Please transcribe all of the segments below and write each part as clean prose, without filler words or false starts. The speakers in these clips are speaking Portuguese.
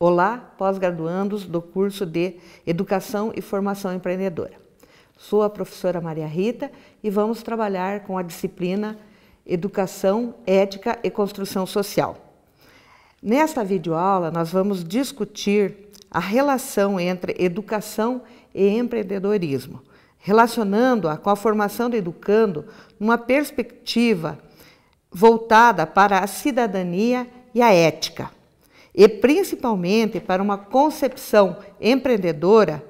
Olá, pós-graduandos do curso de Educação e Formação Empreendedora. Sou a professora Maria Rita e vamos trabalhar com a disciplina Educação, Ética e Construção Social. Nesta videoaula, nós vamos discutir a relação entre educação e empreendedorismo, relacionando-a com a formação do educando numa perspectiva voltada para a cidadania e a ética, e principalmente para uma concepção empreendedora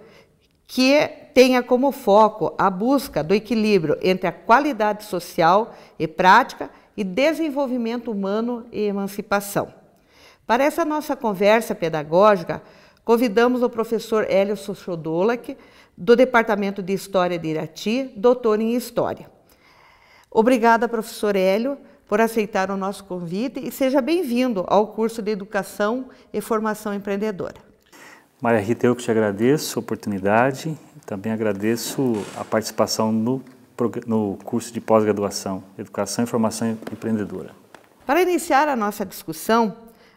que tenha como foco a busca do equilíbrio entre a qualidade social e prática e desenvolvimento humano e emancipação. Para essa nossa conversa pedagógica, convidamos o professor Hélio Sochodolak, do Departamento de História de Irati, doutor em História. Obrigada, professor Hélio, por aceitar o nosso convite e seja bem-vindo ao curso de Educação e Formação Empreendedora. Maria Rita, eu que te agradeço a oportunidade e também agradeço a participação no curso de pós-graduação, Educação e Formação Empreendedora. Para iniciar a nossa discussão,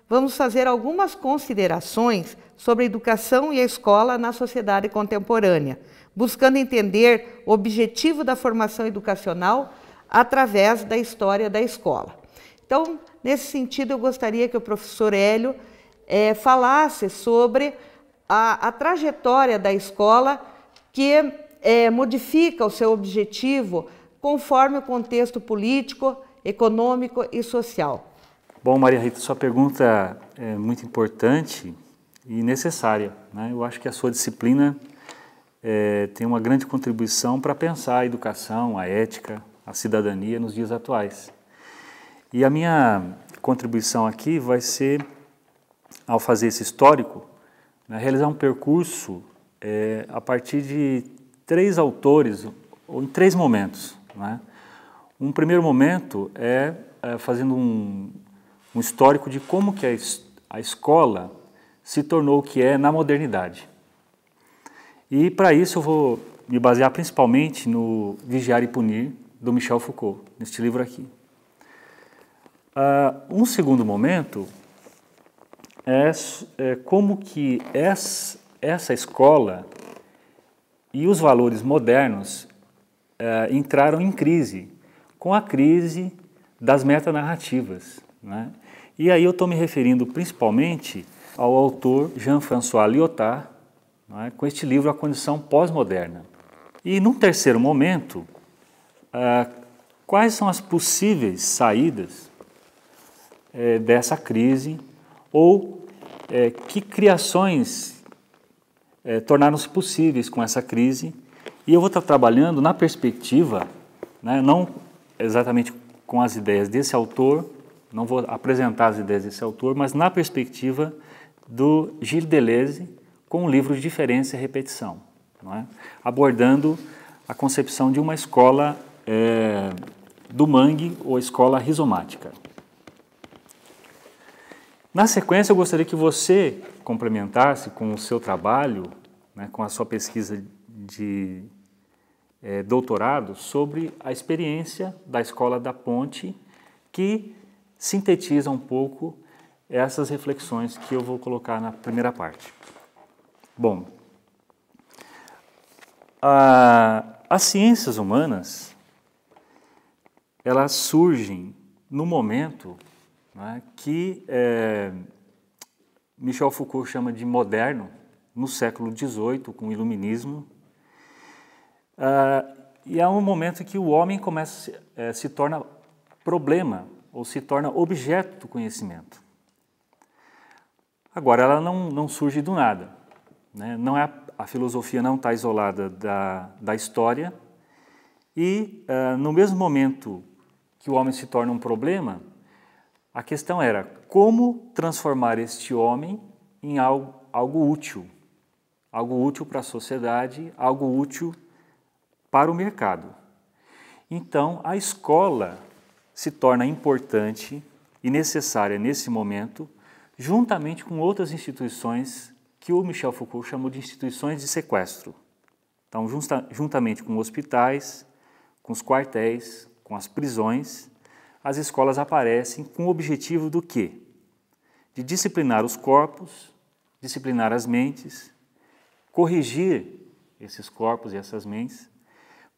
vamos fazer algumas considerações sobre a educação e a escola na sociedade contemporânea, buscando entender o objetivo da formação educacional através da história da escola. Então, nesse sentido, eu gostaria que o professor Hélio falasse sobre a trajetória da escola que modifica o seu objetivo conforme o contexto político, econômico e social. Bom, Maria Rita, sua pergunta é muito importante e necessária, né? Eu acho que a sua disciplina tem uma grande contribuição para pensar a educação, a ética, a cidadania nos dias atuais. E a minha contribuição aqui vai ser, ao fazer esse histórico, né, realizar um percurso a partir de 3 autores, ou em 3 momentos. Né? Um primeiro momento é fazendo um histórico de como que a escola se tornou o que é na modernidade. E para isso eu vou me basear principalmente no Vigiar e Punir, do Michel Foucault, neste livro aqui. Um segundo momento é como que essa escola e os valores modernos entraram em crise, com a crise das metanarrativas, né? E aí eu estou me referindo principalmente ao autor Jean-François Lyotard, né, com este livro A Condição Pós-Moderna. E num terceiro momento, quais são as possíveis saídas dessa crise ou que criações tornaram-se possíveis com essa crise, e eu vou estar trabalhando na perspectiva, né, não exatamente com as ideias desse autor, não vou apresentar as ideias desse autor, mas na perspectiva do Gilles Deleuze com o livro Diferença e Repetição, não é? Abordando a concepção de uma escola do mangue ou escola rizomática. Na sequência, eu gostaria que você complementasse com o seu trabalho, né, com a sua pesquisa de doutorado sobre a experiência da Escola da Ponte, que sintetiza um pouco essas reflexões que eu vou colocar na primeira parte. Bom, as ciências humanas, elas surgem no momento, né, que Michel Foucault chama de moderno, no século XVIII, com o Iluminismo, e é um momento que o homem se torna problema, ou se torna objeto do conhecimento. Agora, ela não surge do nada, né? A filosofia não está isolada da história, e no mesmo momento que o homem se torna um problema, a questão era como transformar este homem em algo útil para a sociedade, algo útil para o mercado. Então, a escola se torna importante e necessária nesse momento, juntamente com outras instituições que o Michel Foucault chamou de instituições de sequestro. Então, juntamente com hospitais, com os quartéis, com as prisões, as escolas aparecem com o objetivo do quê? De disciplinar os corpos, disciplinar as mentes, corrigir esses corpos e essas mentes,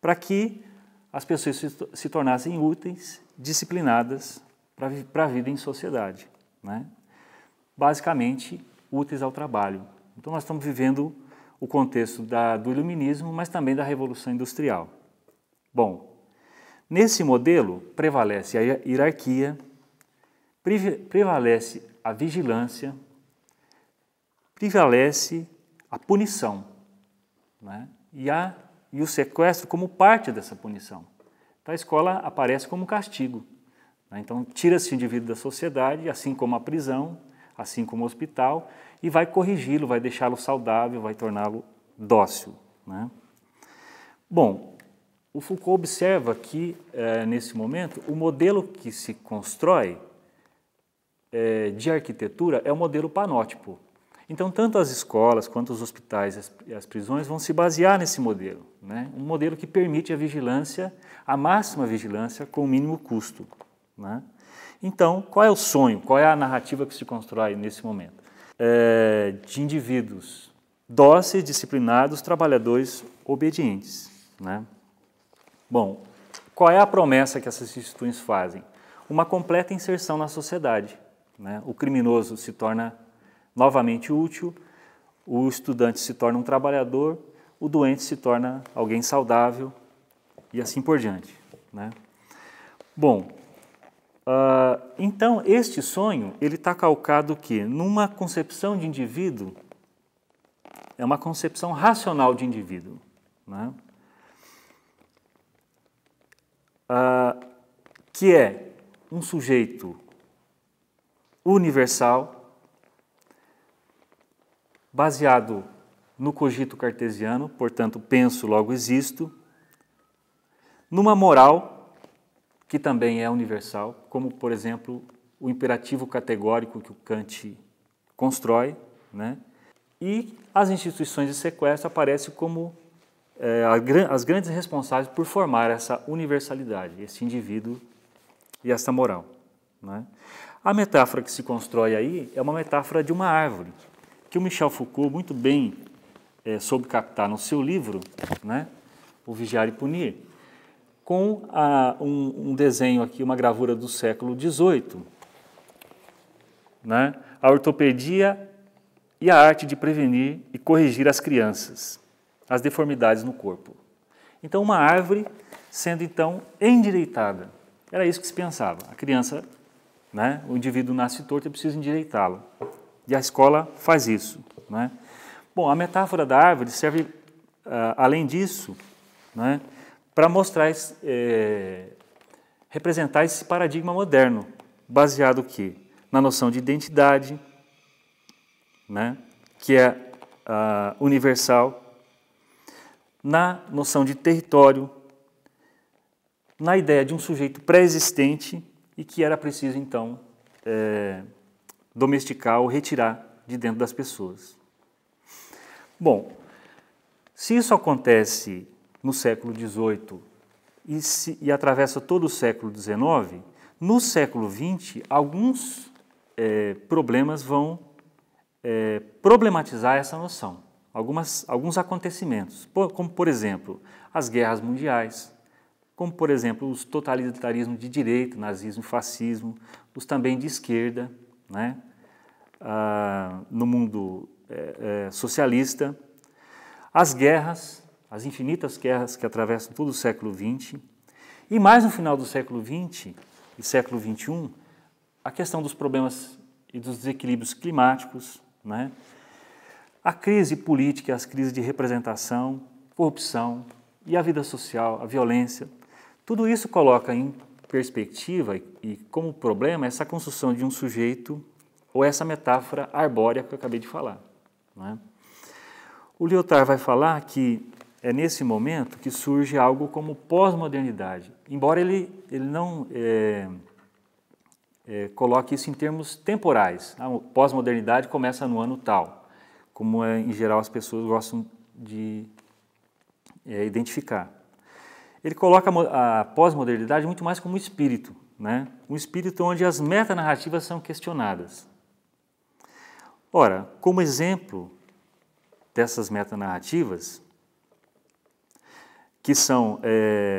para que as pessoas se tornassem úteis, disciplinadas para a vida em sociedade, né? Basicamente, úteis ao trabalho. Então, nós estamos vivendo o contexto do iluminismo, mas também da Revolução Industrial. Bom, nesse modelo prevalece a hierarquia, prevalece a vigilância, prevalece a punição, né? E o sequestro como parte dessa punição. Então, a escola aparece como castigo, né? Então, tira-se o indivíduo da sociedade, assim como a prisão, assim como o hospital, e vai corrigi-lo, vai deixá-lo saudável, vai torná-lo dócil, né? Bom, o Foucault observa que, nesse momento, o modelo que se constrói de arquitetura é o modelo panótipo. Então, tanto as escolas quanto os hospitais e as prisões vão se basear nesse modelo, né? Um modelo que permite a vigilância, a máxima vigilância, com o mínimo custo, né? Então, qual é o sonho, qual é a narrativa que se constrói nesse momento? De indivíduos dóceis, disciplinados, trabalhadores obedientes, né? Bom, qual é a promessa que essas instituições fazem? Uma completa inserção na sociedade, né? O criminoso se torna novamente útil, o estudante se torna um trabalhador, o doente se torna alguém saudável e assim por diante, né? Bom, então este sonho ele está calcado que numa concepção de indivíduo é uma concepção racional de indivíduo, né? Que é um sujeito universal, baseado no cogito cartesiano, portanto, penso, logo existo, numa moral que também é universal, como, por exemplo, o imperativo categórico que o Kant constrói, né? E as instituições de sequestro aparecem como as grandes responsáveis por formar essa universalidade, esse indivíduo e essa moral, né? A metáfora que se constrói aí é uma metáfora de uma árvore, que o Michel Foucault muito bem soube captar no seu livro, né, O Vigiar e Punir, com um desenho aqui, uma gravura do século XVIII, né, a ortopedia e a arte de prevenir e corrigir as crianças, as deformidades no corpo. Então, uma árvore sendo, então, endireitada. Era isso que se pensava. A criança, né, o indivíduo nasce torto e precisa endireitá-lo. E a escola faz isso, né? Bom, a metáfora da árvore serve, além disso, né, para mostrar, representar esse paradigma moderno, baseado aqui na noção de identidade, né, que é universal, na noção de território, na ideia de um sujeito pré-existente e que era preciso, então, domesticar ou retirar de dentro das pessoas. Bom, se isso acontece no século XVIII e atravessa todo o século XIX, no século XX, alguns problemas vão problematizar essa noção. Alguns acontecimentos, como, por exemplo, as guerras mundiais, como, por exemplo, os totalitarismos de direita, nazismo e fascismo, os também de esquerda, né? No mundo socialista, as guerras, as infinitas guerras que atravessam todo o século XX, e mais no final do século XX e século XXI, a questão dos problemas e dos desequilíbrios climáticos, né? A crise política, as crises de representação, corrupção e a vida social, a violência, tudo isso coloca em perspectiva e como problema essa construção de um sujeito ou essa metáfora arbórea que eu acabei de falar, né? O Lyotard vai falar que é nesse momento que surge algo como pós-modernidade, embora ele não coloque isso em termos temporais. A pós-modernidade começa no ano tal, como em geral as pessoas gostam de identificar. Ele coloca a pós-modernidade muito mais como um espírito, né? Um espírito onde as metanarrativas são questionadas. Ora, como exemplo dessas metanarrativas, que são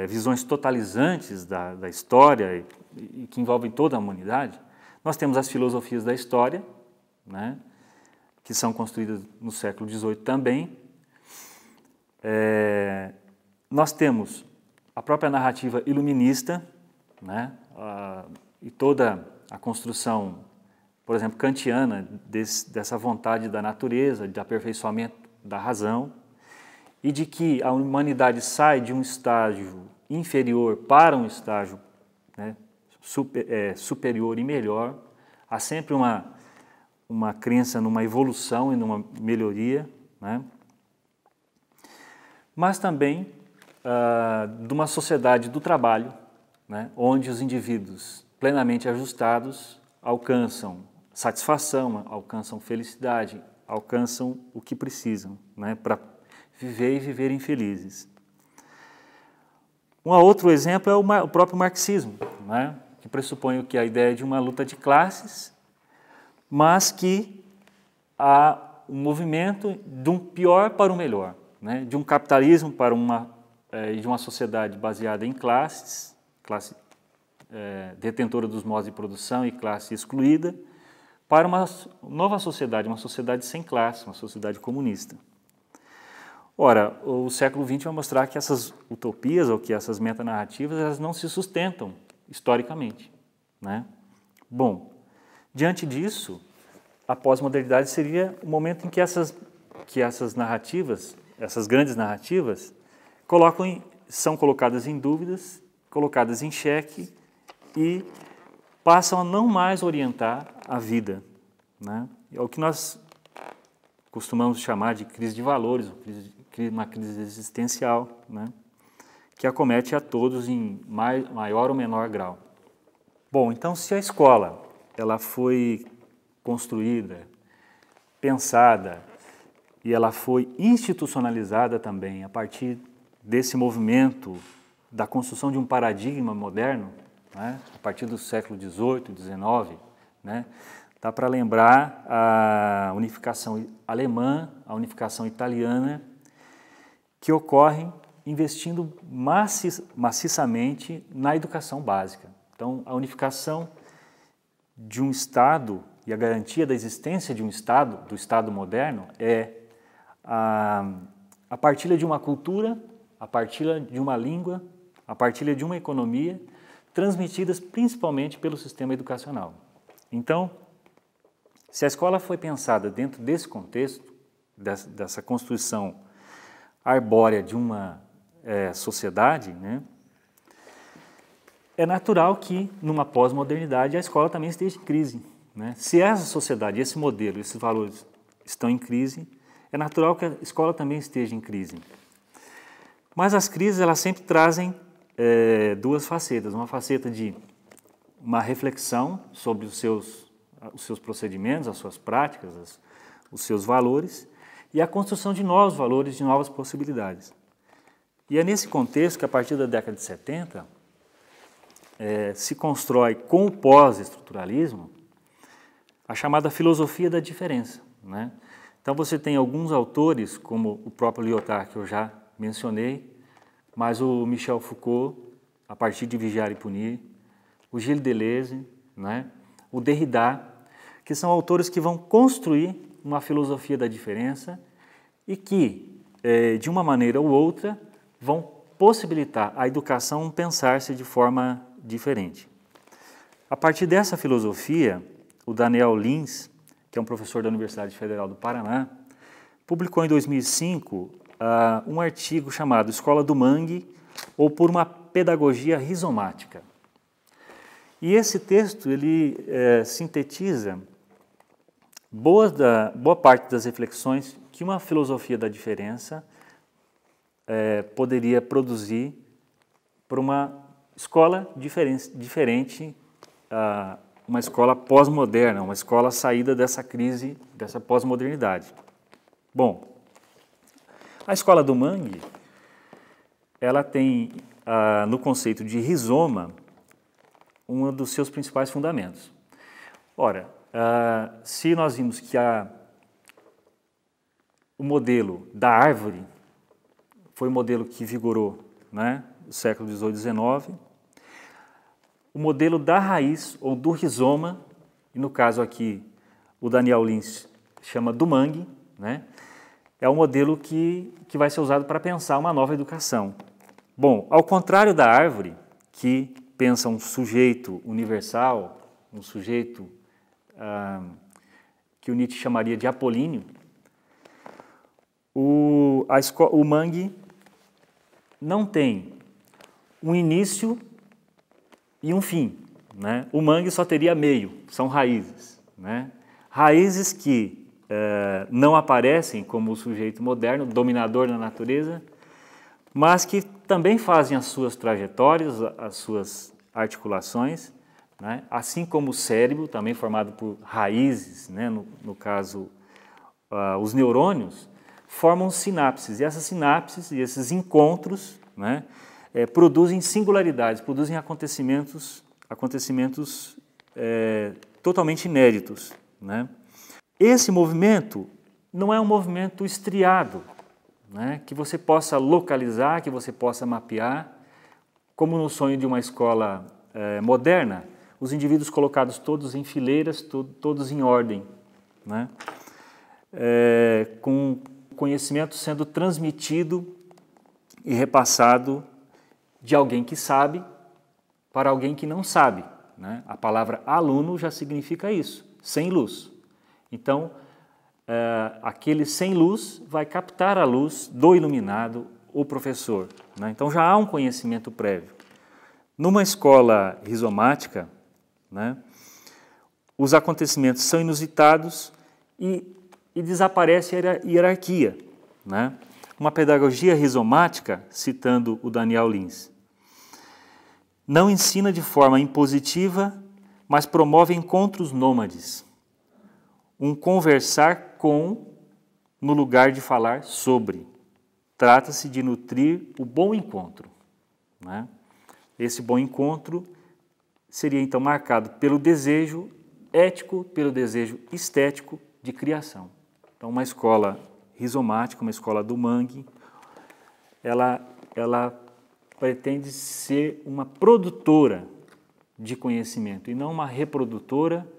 visões totalizantes da história e que envolvem toda a humanidade, nós temos as filosofias da história, né, que são construídas no século XVIII também. Nós temos a própria narrativa iluminista, né, e toda a construção, por exemplo, kantiana, dessa vontade da natureza, de aperfeiçoamento da razão, e de que a humanidade sai de um estágio inferior para um estágio, né, superior e melhor. Há sempre uma crença numa evolução e numa melhoria, né? Mas também de uma sociedade do trabalho, né, onde os indivíduos plenamente ajustados alcançam satisfação, alcançam felicidade, alcançam o que precisam, né, para viver e viverem felizes. Um outro exemplo é o próprio marxismo, né, que pressupõe que a ideia de uma luta de classes, mas que há um movimento de um pior para o melhor, né, de um capitalismo para de uma sociedade baseada em classes, classe detentora dos modos de produção e classe excluída, para uma nova sociedade, uma sociedade sem classe, uma sociedade comunista. Ora, o século XX vai mostrar que essas utopias ou que essas metanarrativas elas não se sustentam historicamente, né? Bom, diante disso, a pós-modernidade seria o momento em que essas narrativas, essas grandes narrativas, são colocadas em dúvidas, colocadas em xeque e passam a não mais orientar a vida, né? É o que nós costumamos chamar de crise de valores, uma crise existencial, né, que acomete a todos em maior ou menor grau. Bom, então se a escola ela foi construída, pensada e ela foi institucionalizada também a partir desse movimento da construção de um paradigma moderno, né, a partir do século XVIII, XIX, né, dá para lembrar a unificação alemã, a unificação italiana, que ocorrem investindo maciçamente na educação básica. Então, a unificação de um Estado e a garantia da existência de um Estado, do Estado moderno, é a partilha de uma cultura, a partilha de uma língua, a partilha de uma economia, transmitidas principalmente pelo sistema educacional. Então, se a escola foi pensada dentro desse contexto, dessa construção arbórea de uma sociedade, né, é natural que, numa pós-modernidade, a escola também esteja em crise, né? Se essa sociedade, esse modelo, esses valores estão em crise, é natural que a escola também esteja em crise. Mas as crises, elas sempre trazem duas facetas. Uma faceta de uma reflexão sobre os seus procedimentos, as suas práticas, os seus valores, e a construção de novos valores, de novas possibilidades. E é nesse contexto que, a partir da década de 70, se constrói, com o pós-estruturalismo, a chamada filosofia da diferença, né? Então, você tem alguns autores, como o próprio Lyotard, que eu já mencionei, mas o Michel Foucault, a partir de Vigiar e Punir, o Gilles Deleuze, né? O Derrida, que são autores que vão construir uma filosofia da diferença e que, de uma maneira ou outra, vão possibilitar a educação pensar-se de forma diferente. A partir dessa filosofia, o Daniel Lins, que é um professor da Universidade Federal do Paraná, publicou em 2005 um artigo chamado Escola do Mangue, ou por uma pedagogia rizomática. E esse texto ele sintetiza boa parte das reflexões que uma filosofia da diferença poderia produzir para uma escola diferente, uma escola pós-moderna, uma escola saída dessa crise, dessa pós-modernidade. Bom, a escola do Mangue, ela tem no conceito de rizoma um dos seus principais fundamentos. Ora, se nós vimos que o modelo da árvore foi um modelo que vigorou, né, no século XVIII e XIX. O modelo da raiz ou do rizoma, e no caso aqui o Daniel Lins chama do mangue, né, é um modelo que vai ser usado para pensar uma nova educação. Bom, ao contrário da árvore, que pensa um sujeito universal, um sujeito que o Nietzsche chamaria de apolíneo, o mangue não tem um início e um fim, né? O mangue só teria meio, são raízes, né? Raízes que não aparecem como o sujeito moderno, dominador da natureza, mas que também fazem as suas trajetórias, as suas articulações, né? Assim como o cérebro, também formado por raízes, né? No caso, os neurônios, formam sinapses, e essas sinapses e esses encontros, né, produzem singularidades, produzem acontecimentos totalmente inéditos, né? Esse movimento não é um movimento estriado, né, que você possa localizar, que você possa mapear, como no sonho de uma escola moderna, os indivíduos colocados todos em fileiras, todos em ordem, né, com conhecimento sendo transmitido e repassado de alguém que sabe para alguém que não sabe, né? A palavra aluno já significa isso, sem luz. Então, aquele sem luz vai captar a luz do iluminado, o professor, né? Então já há um conhecimento prévio. Numa escola rizomática, né, os acontecimentos são inusitados e desaparece a hierarquia, né? Uma pedagogia rizomática, citando o Daniel Lins, não ensina de forma impositiva, mas promove encontros nômades. Um conversar com, no lugar de falar sobre. Trata-se de nutrir o bom encontro, né? Esse bom encontro seria então marcado pelo desejo ético, pelo desejo estético de criação. Então, uma escola rizomática, uma escola do mangue, ela pretende ser uma produtora de conhecimento e não uma reprodutora,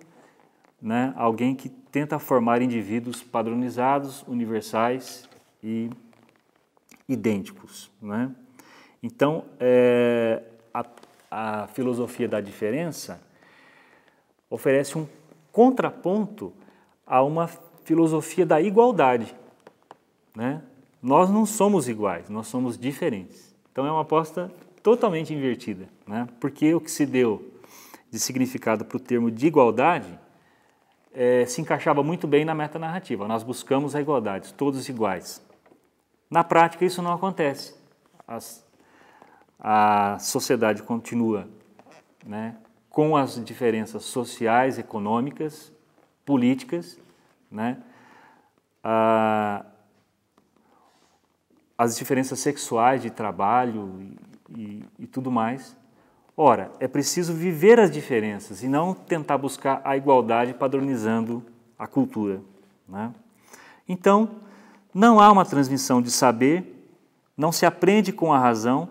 né? Alguém que tenta formar indivíduos padronizados, universais e idênticos, né? Então, a filosofia da diferença oferece um contraponto a uma filosofia da igualdade, né? Nós não somos iguais, nós somos diferentes. Então é uma aposta totalmente invertida, né? Porque o que se deu de significado para o termo de igualdade se encaixava muito bem na metanarrativa. Nós buscamos a igualdade, todos iguais. Na prática isso não acontece. A sociedade continua, né, com as diferenças sociais, econômicas, políticas, né, as diferenças sexuais de trabalho e tudo mais. Ora, é preciso viver as diferenças e não tentar buscar a igualdade padronizando a cultura, né? Então, não há uma transmissão de saber, não se aprende com a razão,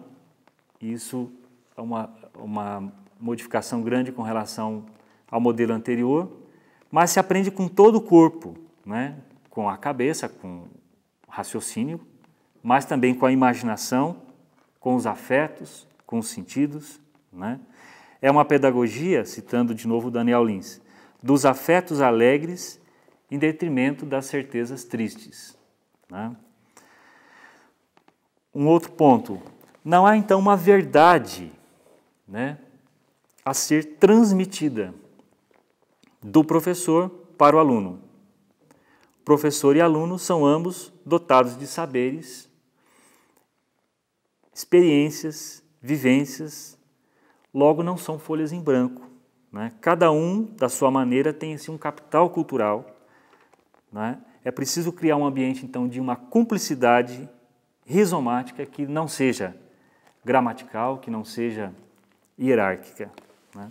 isso é uma modificação grande com relação ao modelo anterior, mas se aprende com todo o corpo, né? Com a cabeça, com o raciocínio, mas também com a imaginação, com os afetos, com os sentidos, né? É uma pedagogia, citando de novo Daniel Lins, dos afetos alegres em detrimento das certezas tristes, né? Um outro ponto, não há então uma verdade, né, a ser transmitida do professor para o aluno. Professor e aluno são ambos dotados de saberes, experiências, vivências, logo não são folhas em branco, né? Cada um, da sua maneira, tem assim, um capital cultural, né? É preciso criar um ambiente, então, de uma cumplicidade rizomática que não seja gramatical, que não seja hierárquica, né?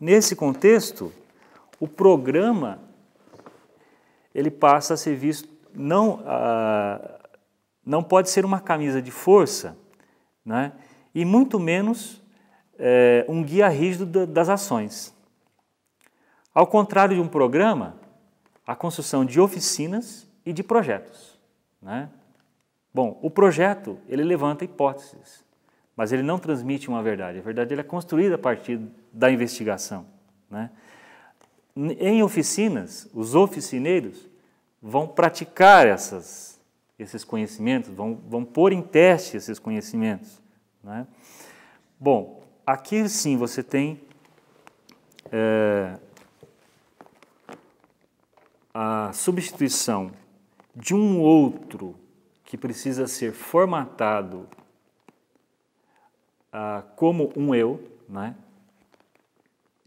Nesse contexto, o programa ele passa a ser visto não pode ser uma camisa de força, né? E muito menos um guia rígido das ações. Ao contrário de um programa, a construção de oficinas e de projetos, né? Bom, o projeto, ele levanta hipóteses, mas ele não transmite uma verdade. A verdade ele é construída a partir da investigação, né? Em oficinas, os oficineiros vão praticar esses conhecimentos, vão pôr em teste esses conhecimentos, né? Bom, aqui sim você tem a substituição de um outro que precisa ser formatado como um eu, né?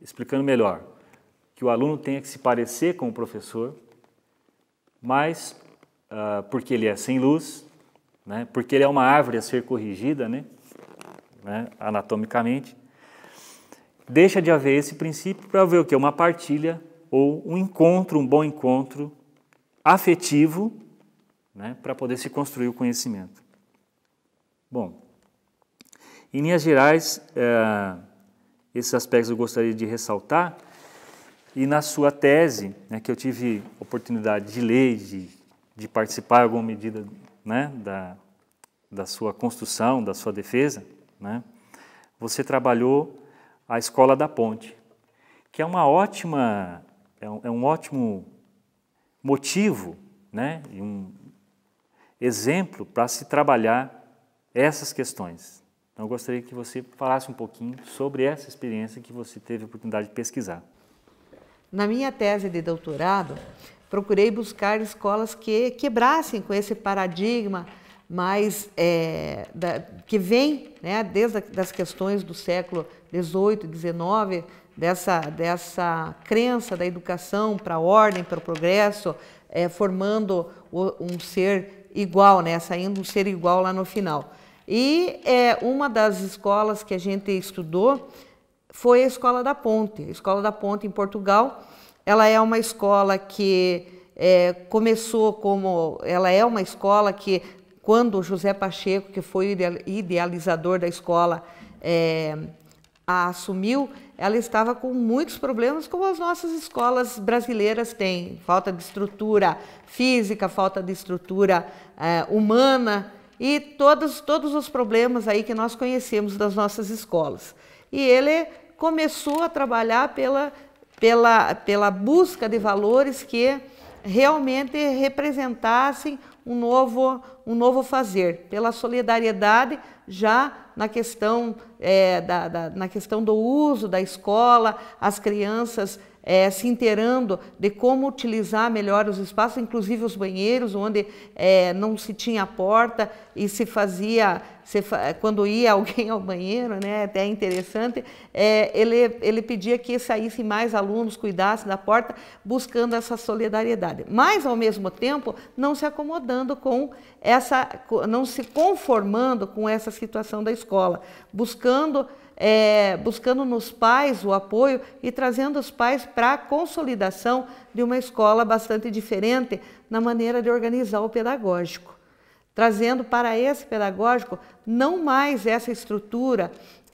Explicando melhor, que o aluno tenha que se parecer com o professor, mas porque ele é sem luz, né? Porque ele é uma árvore a ser corrigida, né? Anatomicamente, deixa de haver esse princípio para haver o quê? Uma partilha ou um encontro, um bom encontro afetivo, né? Para poder se construir o conhecimento. Bom, em linhas gerais, esses aspectos eu gostaria de ressaltar, e na sua tese, né, que eu tive oportunidade de ler, de participar em alguma medida, né, da sua construção, da sua defesa, né, você trabalhou a Escola da Ponte, que é um ótimo motivo, né, e um exemplo para se trabalhar essas questões. Então, eu gostaria que você falasse um pouquinho sobre essa experiência que você teve a oportunidade de pesquisar. Na minha tese de doutorado, procurei buscar escolas que quebrassem com esse paradigma mais que vem, né, desde das questões do século XVIII e XIX, dessa crença da educação para a ordem, para o progresso, formando um ser igual, né, saindo um ser igual lá no final. E uma das escolas que a gente estudou foi a Escola da Ponte. A Escola da Ponte em Portugal, ela é uma escola que começou como... Ela é uma escola que, quando José Pacheco, que foi o idealizador da escola, a assumiu, ela estava com muitos problemas, como as nossas escolas brasileiras têm. Falta de estrutura física, falta de estrutura humana, e todos os problemas aí que nós conhecemos das nossas escolas. E ele começou a trabalhar pela busca de valores que realmente representassem um novo fazer, pela solidariedade já na questão, na questão do uso da escola, as crianças se inteirando de como utilizar melhor os espaços, inclusive os banheiros, onde não se tinha porta e se fazia, quando ia alguém ao banheiro, né, até interessante, ele pedia que saíssem mais alunos, cuidassem da porta, buscando essa solidariedade. Mas, ao mesmo tempo, não se acomodando com não se conformando com essa situação da escola, buscando nos pais o apoio e trazendo os pais para a consolidação de uma escola bastante diferente na maneira de organizar o pedagógico. Trazendo para esse pedagógico não mais essa estrutura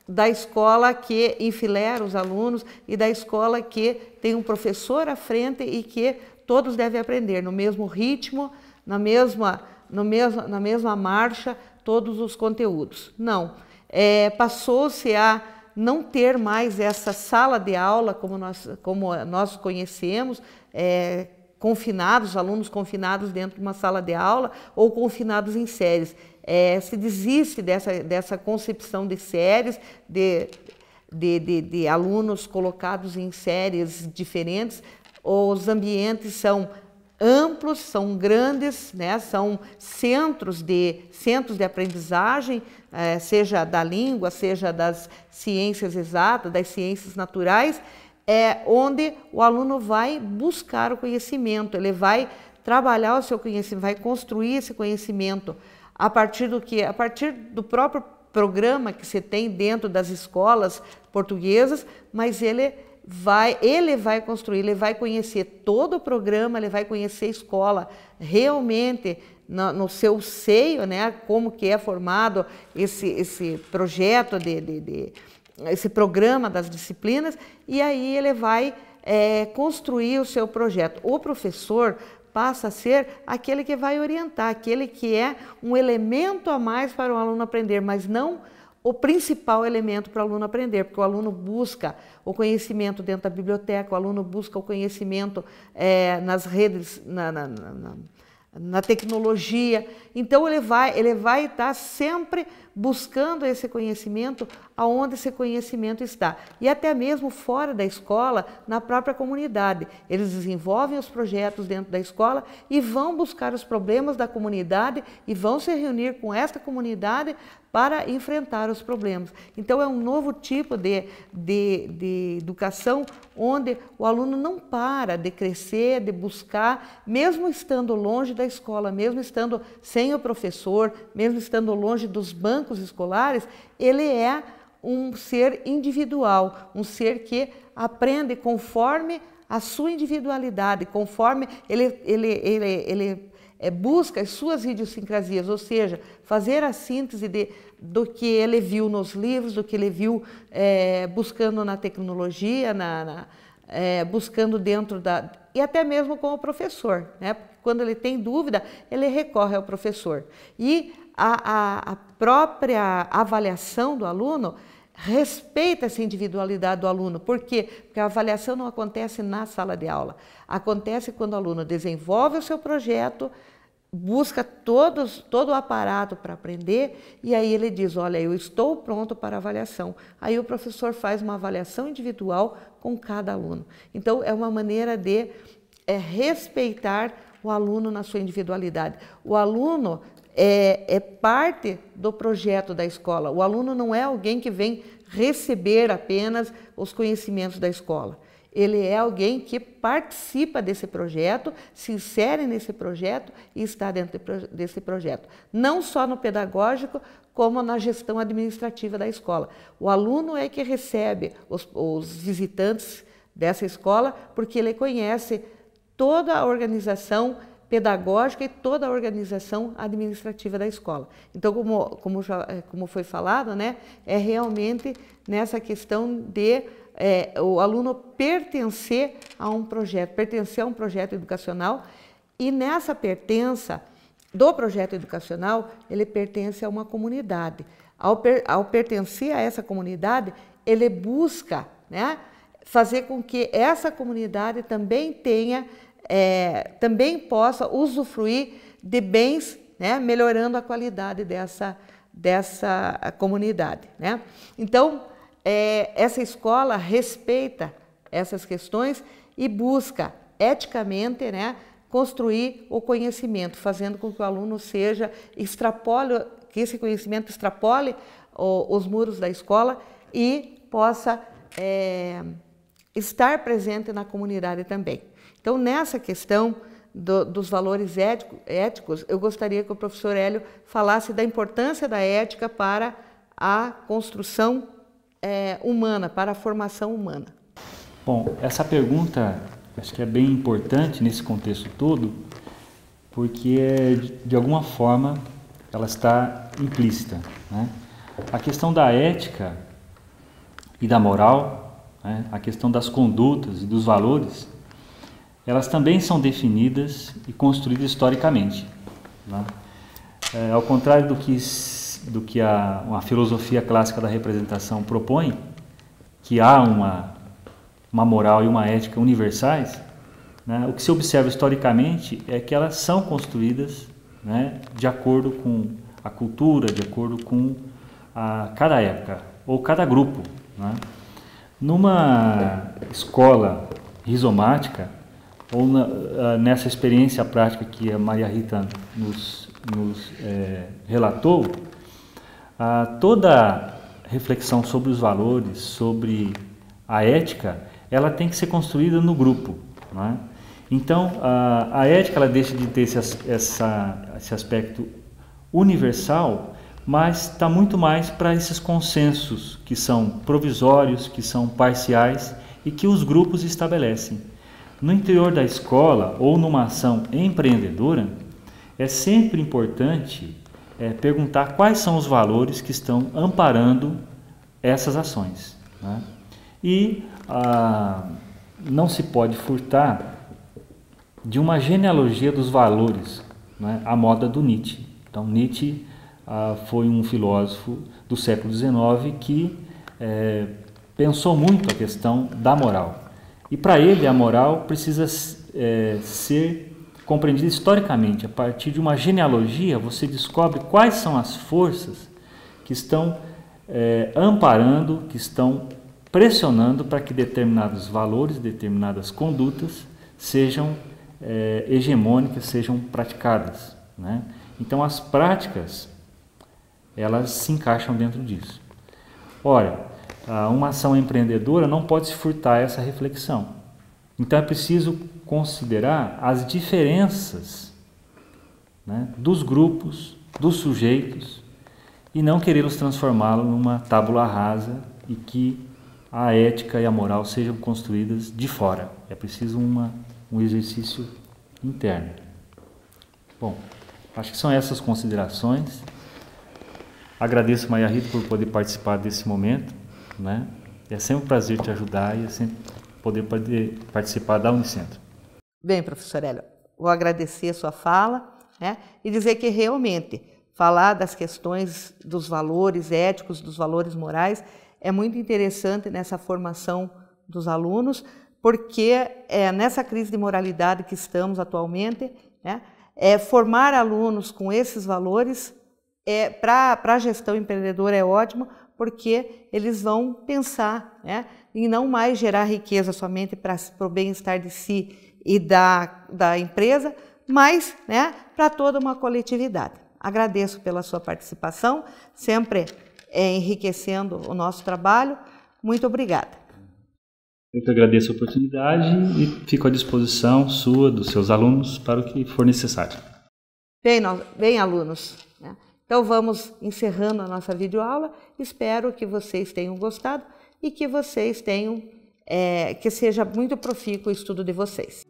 da escola que enfileira os alunos e da escola que tem um professor à frente e que todos devem aprender no mesmo ritmo, na mesma marcha, todos os conteúdos. Não. Passou-se a não ter mais essa sala de aula como nós conhecemos, confinados, alunos confinados dentro de uma sala de aula ou confinados em séries. Se desiste dessa concepção de séries, de alunos colocados em séries diferentes. Os ambientes são amplos, são grandes, né? São centros de aprendizagem, seja da língua, seja das ciências exatas, das ciências naturais, onde o aluno vai buscar o conhecimento, ele vai trabalhar o seu conhecimento, vai construir esse conhecimento a partir do quê? A partir do próprio programa que se tem dentro das escolas portuguesas, mas ele ele vai construir, ele vai conhecer todo o programa, ele vai conhecer a escola realmente no seu seio, né, como que é formado esse projeto, esse programa das disciplinas, e aí ele vai construir o seu projeto. O professor passa a ser aquele que vai orientar, aquele que é um elemento a mais para o aluno aprender, mas não o principal elemento para o aluno aprender, porque o aluno busca o conhecimento dentro da biblioteca, o aluno busca o conhecimento nas redes, na tecnologia. Então ele vai estar sempre buscando esse conhecimento aonde esse conhecimento está. E até mesmo fora da escola, na própria comunidade. Eles desenvolvem os projetos dentro da escola e vão buscar os problemas da comunidade e vão se reunir com esta comunidade para enfrentar os problemas. Então é um novo tipo de educação onde o aluno não para de crescer, de buscar, mesmo estando longe da escola, mesmo estando sem o professor, mesmo estando longe dos bancos escolares, ele é um ser individual, um ser que aprende conforme a sua individualidade, conforme ele busca as suas idiosincrasias, ou seja, fazer a síntese do que ele viu nos livros, do que ele viu buscando na tecnologia, buscando dentro da... e até mesmo com o professor, né? Quando ele tem dúvida, ele recorre ao professor. E a própria avaliação do aluno respeita essa individualidade do aluno. Por quê? Porque a avaliação não acontece na sala de aula. Acontece quando o aluno desenvolve o seu projeto, busca todo o aparato para aprender e aí ele diz, olha, eu estou pronto para avaliação. Aí o professor faz uma avaliação individual com cada aluno. Então, é uma maneira de respeitar o aluno na sua individualidade. O aluno é parte do projeto da escola. O aluno não é alguém que vem receber apenas os conhecimentos da escola. Ele é alguém que participa desse projeto, se insere nesse projeto e está dentro desse projeto. Não só no pedagógico, como na gestão administrativa da escola. O aluno é que recebe os visitantes dessa escola, porque ele conhece toda a organização pedagógica e toda a organização administrativa da escola. Então, como foi falado, né, é realmente nessa questão de o aluno pertencer a um projeto educacional, e nessa pertença do projeto educacional, ele pertence a uma comunidade. Ao pertencer a essa comunidade, ele busca, né, fazer com que essa comunidade também também possa usufruir de bens, né, melhorando a qualidade dessa comunidade, né? Então, essa escola respeita essas questões e busca eticamente, né, construir o conhecimento, fazendo com que o aluno que esse conhecimento extrapole os muros da escola e possa estar presente na comunidade também. Então, nessa questão dos valores éticos, eu gostaria que o professor Hélio falasse da importância da ética para a construção humana, para a formação humana. Bom, essa pergunta acho que é bem importante nesse contexto todo, porque de alguma forma ela está implícita, né? A questão da ética e da moral, né? A questão das condutas e dos valores, elas também são definidas e construídas historicamente, né? Ao contrário do que uma filosofia clássica da representação propõe, que há uma moral e uma ética universais, né? O que se observa historicamente é que elas são construídas, né, de acordo com a cultura, de acordo com cada época ou cada grupo, né? Numa escola rizomática, ou nessa experiência prática que a Maria Rita nos relatou, toda reflexão sobre os valores, sobre a ética, ela tem que ser construída no grupo, não é? Então, a ética ela deixa de ter esse aspecto universal, mas está muito mais para esses consensos que são provisórios, que são parciais e que os grupos estabelecem. No interior da escola ou numa ação empreendedora, é sempre importante perguntar quais são os valores que estão amparando essas ações, né? E não se pode furtar de uma genealogia dos valores, né, à moda do Nietzsche. Então, Nietzsche foi um filósofo do século XIX que pensou muito a questão da moral. E para ele a moral precisa ser compreendida historicamente. A partir de uma genealogia você descobre quais são as forças que estão amparando, que estão pressionando para que determinados valores, determinadas condutas sejam hegemônicas, sejam praticadas, né? Então as práticas, elas se encaixam dentro disso. Ora, uma ação empreendedora não pode se furtar essa reflexão. Então é preciso considerar as diferenças, né, dos grupos, dos sujeitos, e não querê-los transformá-los numa tábula rasa e que a ética e a moral sejam construídas de fora. É preciso um exercício interno. Bom, acho que são essas considerações. Agradeço, Maria Rita, por poder participar desse momento, né? É sempre um prazer te ajudar e é sempre poder participar da Unicentro. Bem, professor Hélio, vou agradecer a sua fala, né, e dizer que realmente falar das questões dos valores éticos, dos valores morais, é muito interessante nessa formação dos alunos, porque nessa crise de moralidade que estamos atualmente, né, formar alunos com esses valores para a gestão empreendedora é ótimo, porque eles vão pensar, né, em não mais gerar riqueza somente para o bem-estar de si e da empresa, mas, né, para toda uma coletividade. Agradeço pela sua participação, sempre enriquecendo o nosso trabalho. Muito obrigada. Eu que agradeço a oportunidade e fico à disposição sua, dos seus alunos, para o que for necessário. Bem, alunos, né? Então vamos encerrando a nossa videoaula. Espero que vocês tenham gostado e que vocês tenham, que seja muito profícuo o estudo de vocês.